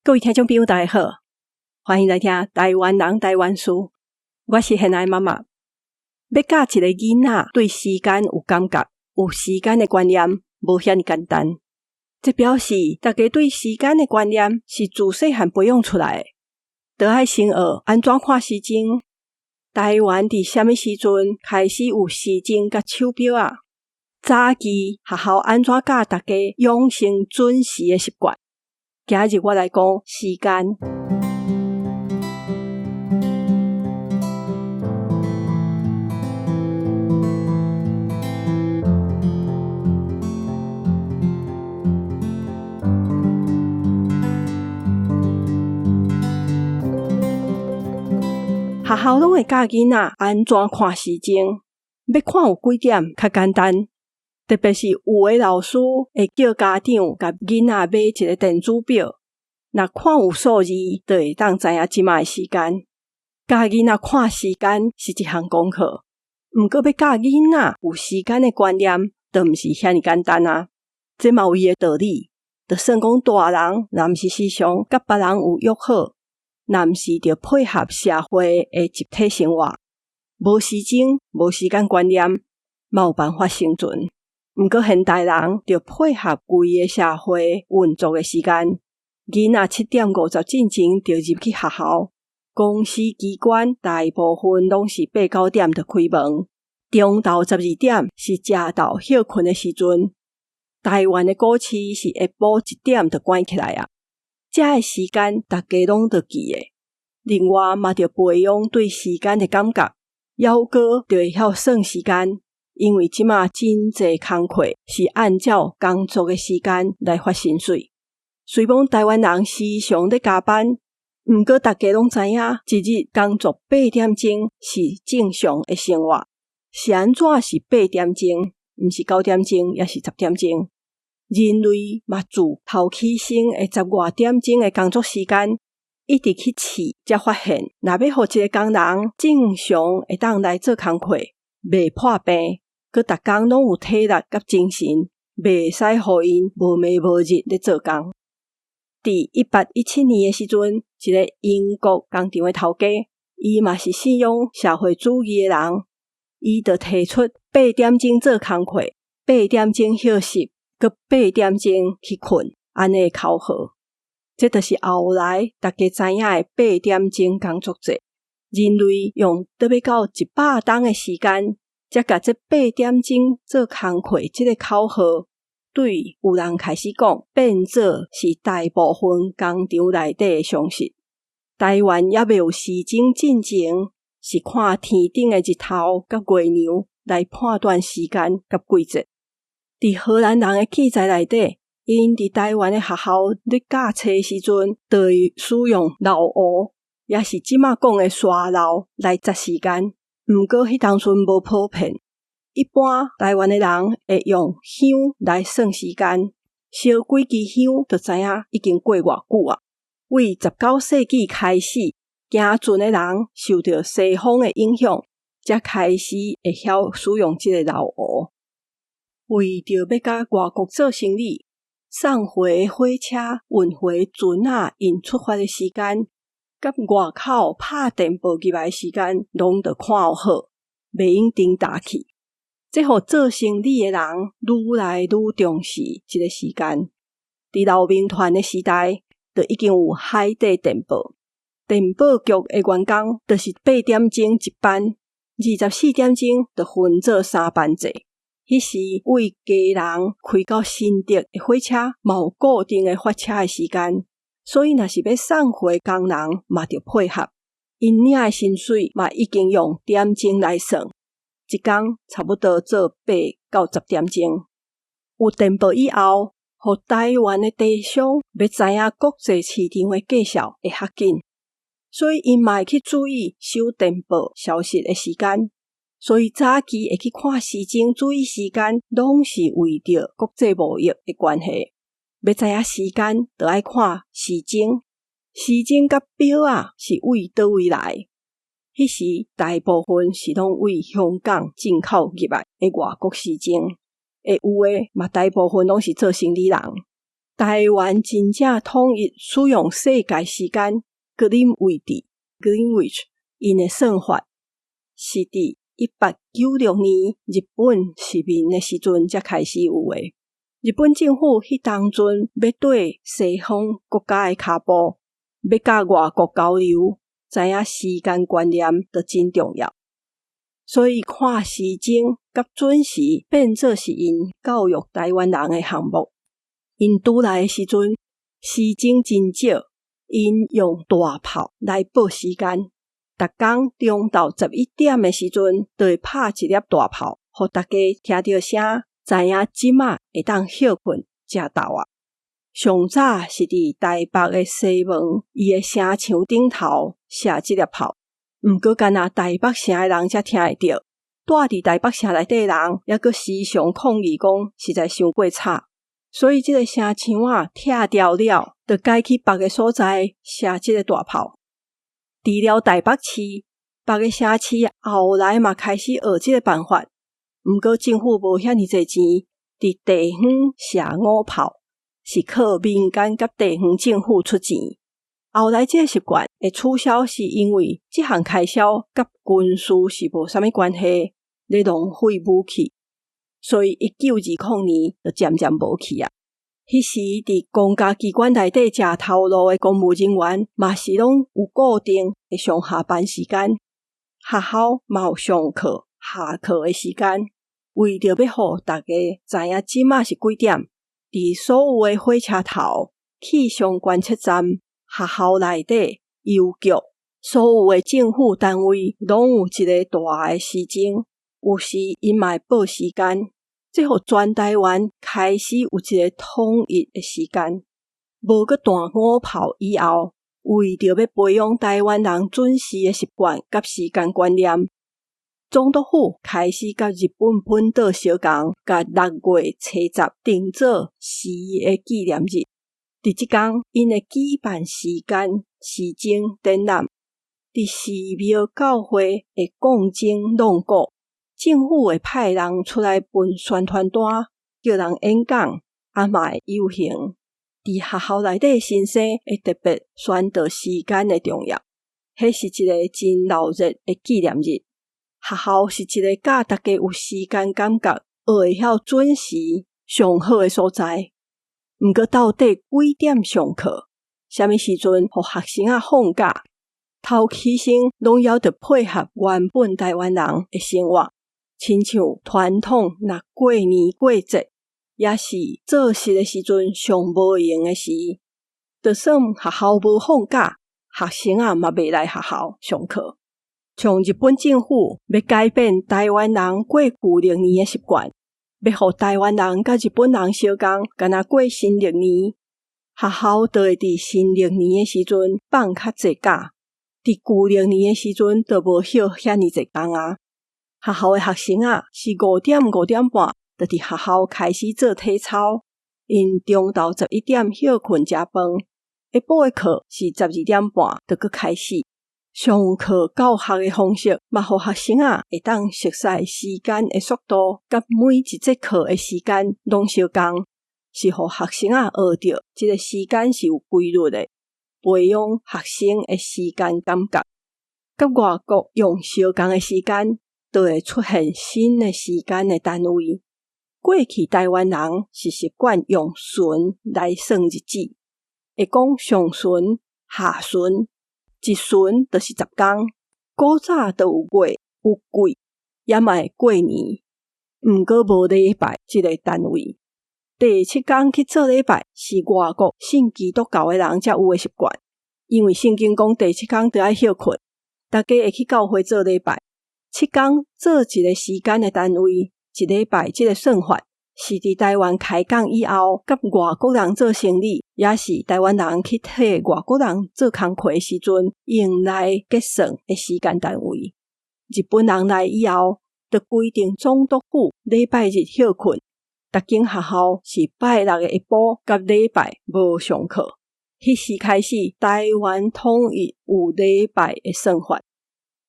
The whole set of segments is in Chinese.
各位听众朋友大家好，欢迎来听台湾人台湾事，我是现在妈妈。要教一个囡仔对时间有感觉，有时间的观念无遐尼简单，这表示大家对时间的观念是自细汉培养出来的，就要先学安怎看时钟。台湾伫什么时阵开始有时钟甲手表啊？早期学校安怎教大家养成准时的习惯？今日我来讲时间。学校拢会教囡仔安怎看时钟，要看有几点较简单。特别是有的老师会叫家长甲囡仔买一个电子表，若看有数字，就会当知影即卖的时间。教囡仔看时间是一项功课，毋过要教囡仔有时间的观念，就毋是遐尼简单啊。这嘛有伊的道理，就算讲大人，若毋是时常甲别人有约好，若毋是着配合社会的集体生活，无时钟、无时间观念，嘛有办法生存。毋过现代人着配合规个社会运作的时间，囡仔7:50进前着入去学校，公司机关大部分拢是8-9点就开门，中昼12点是食到休困的时阵。台湾的股市是下晡1点就关起来啊，这个时间大家拢着记的。另外嘛着培养对时间的感觉，还佫着会晓算时间。因为即马真侪工课是按照工作的时间来发薪水。虽讲台湾人时常咧加班，毋过大家拢知影，一日工作8点钟是正常的生活。是安怎是8点钟，毋是9点钟，也是10点钟？人类嘛自头起先的10外点钟的工作时间，一直去试，才发现，若要互一个工人正常会当来做工课，袂破病。佮逐工拢有体力甲精神，袂使互因无暝无日咧做工。伫1817年的时阵，一个英国工厂的头家，伊嘛是信仰社会主义的人，伊就提出8点钟做工课，8点钟休息，佮8点钟去困，安尼口号。这就是后来大家知影的8点钟工作制。人类用得要到100天的时间，才甲这8点钟做工课这个口号，对有人开始讲，变做是大部分工厂内底的常识。台湾也未有时钟进前，是看天顶的日头甲月亮来判断时间甲季节。伫荷兰人的记载内底，因伫台湾的学校咧教册时阵，就会使用老乌，也是即马讲的沙漏来择时间。毋过迄当阵无普遍，一般台湾的人会用香来算时间，烧几支香就知影已经过偌久啊。为19世纪开始，行船的人受到西方的影响，才开始会晓使用这个老乌。为着要甲外国做生意，送货的火车、运货船啊，因出发的时间，甲外口拍电报入来的时间，拢得看好，袂用颠打去。这互做生意的人愈来愈重视这个时间。伫老兵团的时代，就已经有海底电报，电报局的员工就是8点钟一班，24点钟就分做3班制。迄时为家人开到新竹的火车，嘛有固定的发车的时间。所以若是要送货工人嘛着配合，因领的薪水嘛已经用点钟来算，一工差不多做8到10点钟。有电报以后，互台湾的地商要知影国际市场的介绍会较紧，所以因嘛会去注意收电报消息的时间。所以早期会去看时钟、注意时间，拢是为着国际贸易的关系。要知影时间，就爱看时钟。时钟甲表啊，是为倒位来？迄时大部分是拢为香港进口入来的外国时钟，会有诶嘛大部分拢是做生意人。台湾真正统一使用世界时间 Greenwich 因的算法是伫1896年日本殖民的时阵才开始有的。日本政府迄当阵要对西方国家的脚步，要甲外国交流，知影时间观念就真重要。所以看时钟甲准时变做是因教育台湾人的项目。因拄来的时阵，时钟真少，因用大炮来报时间。逐工中昼11点的时阵，就会拍一粒大炮，互大家听到声，知影即马会当歇困食昼啊。上早是伫台北的西门伊的城墙顶头射即粒炮，毋过干那台北城的人才听会到，住伫台北城内底的人抑阁时常抗议讲实在伤过吵，所以即个城墙啊拆掉了，就改去别个所在射即个大炮。除了台北市，别个城市后来嘛开始学即个办法，毋过政府无遐尼侪钱伫地方射五炮，是靠民间甲地方政府出钱。后来即个习惯会取消，是因为即项开销甲军事是无啥物关系，咧浪费武器，所以1920年就渐渐无去啊。迄时伫公家机关内底食头路的公务人员嘛是拢有固定的上下班时间，学校嘛有上课下课的时间，为着要互大家知影即马是几点，伫所有的火车头、气象观测站、学校内底、邮局，所有的政府单位拢有一个大的时钟，有时因嘛会报时间。这互全台湾开始有一个统一的时间，无个弹五炮以后，为着要培养台湾人准时的习惯甲时间观念，总督府开始甲日本本岛相共，甲6月初10定做时的纪念日。伫即天，因会举办时间时钟展览，伫寺庙教会会讲经弄古。政府会派人出来分宣传单，叫人演讲，嘛会游行。伫学校内底先生会特别宣导时间的重要，迄是一个真热热的纪念日。学校是一个教大家有时间感觉，会晓准时上好的所在。毋过到底几点上课，啥物时阵互学生放假，头起先拢要着配合原本台湾人的生活。亲像传统若过年过节，也是做事的时阵上无闲的时，就算学校无放假，学生嘛袂来学校上课。像日本政府要改变台湾人过旧历年的习惯，要互台湾人甲日本人相共，敢若过新历年，学校就会伫新历年的时阵放较济假，伫旧历年的时阵就无休遐尼济工啊。学校的学生是5点半就伫学校开始做体操，因中昼11点休困食饭，下晡的课是12点半就搁开始。上课教学的方式嘛，互学生会当熟悉时间的速度，甲每一节课的时间拢相共，是互学生学着这个时间是有规律的，培养学生的时间感觉。甲外国用相共的时间，就会出现新的时间的单位。过去台湾人是习惯用旬来算日子，会讲上旬、下旬，一旬就是10天。古早就有月、有季，也嘛会过年，毋过无礼拜这个单位。第7天去做礼拜是外国信基督教的人才有的习惯，因为圣经讲第7天就要休困，大家会去教会做礼拜。7天做一个时间的单位，一礼拜这个算法是伫台湾开港以后，甲外国人做生意，也是台湾人去替外国人做工课的时阵用来计算的时间单位。日本人来以后，就规定总督府礼拜日休困，逐间学校是拜六的下晡甲礼拜无上课。迄时开始，台湾统一有礼拜的算法。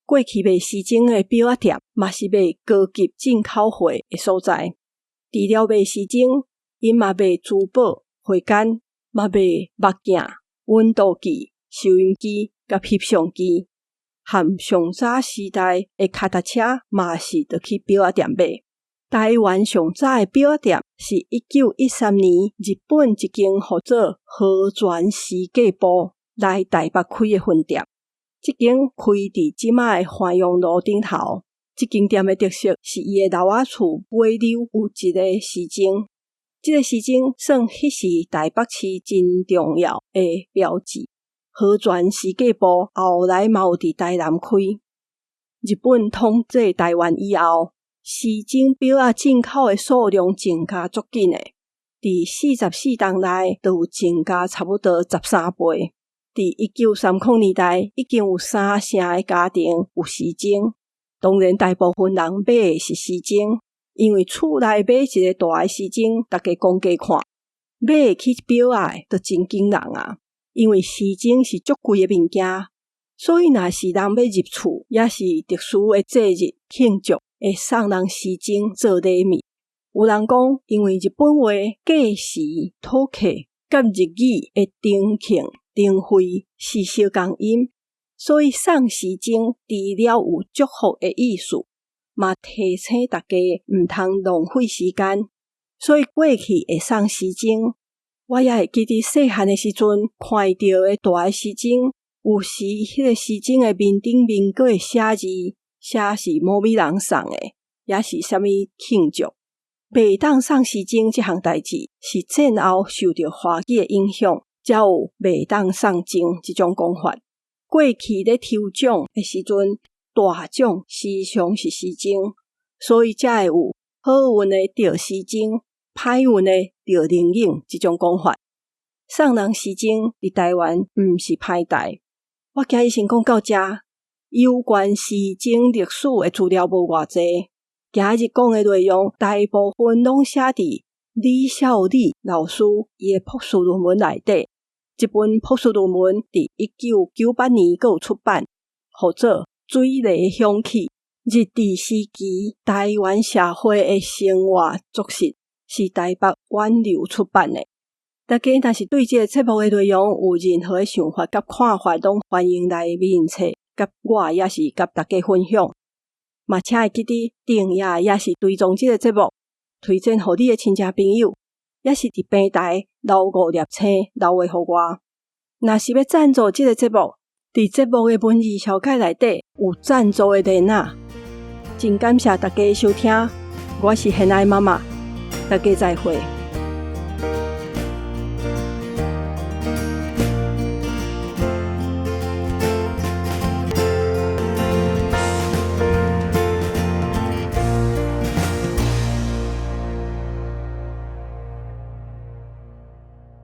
过去卖时钟的表仔店，嘛是卖高级进口货的所在。除了卖时钟，因嘛卖珠宝、回间，嘛卖目镜、温度计、收音机甲翕相机，和上早时代的脚踏车嘛是就去表仔店买。台湾上早的表仔店是1913年日本一间号做和泉世界部来台北开的分店。这间开伫即卖的华阳路顶头。这间店的特色是伊的楼仔厝尾溜有一个时钟，这个时钟算迄时台北市真重要的标志。和泉世界部后来嘛有伫台南开。日本统治台湾以后，时钟表仔进口的数量增加足紧的，伫44年内就有增加差不多13倍。伫1930年代，已经有3成的家庭有时钟。当然，大部分人买的是时钟，因为厝内买一个大的时钟，大家讲价看，买起表仔就真惊人啊！因为时钟是足贵的物件，所以若是人要入厝，也是特殊的节日庆祝，会送人时钟做礼物。有人讲，因为日本话计时、讨客甲日语的丁庆、丁会是相共音。所以送时钟除了有祝福的意思，嘛提醒大家毋通浪费时间。所以过去会送时钟，我也会记得细汉的时阵看到的大的时钟，有时迄个时钟的面顶面阁会写字，写是某某人送的，也是啥物庆祝。袂当送时钟这项代志，是战后受到华语的影响，才有袂当送钟这种讲法。过去咧抽奖的时阵，大奖时常是时钟，所以才会有好运的得时钟，歹运的得零用这种讲法。送人时钟伫台湾毋是歹代。我今日先讲到这，有关时钟历史的资料无偌济，今日讲的内容大部分拢写伫李孝礼老师伊的博士论文内底。这本博士论文伫1998年还有出版，号做《水泥香气：日治时期台湾社会的生活作息》，是台北远流出版的。大家若是对这个节目的内容有任何的想法甲看法，拢欢迎来面册，甲我也是甲大家分享。嘛，请会记得订阅也是追踪这个节目，推荐给你的亲戚朋友。也是伫平台留5粒星留话互我。若是要赞助这个节目，伫节目的文字小解内底有赞助的链啊。真感谢大家收听，我是贤爱妈妈，大家再会。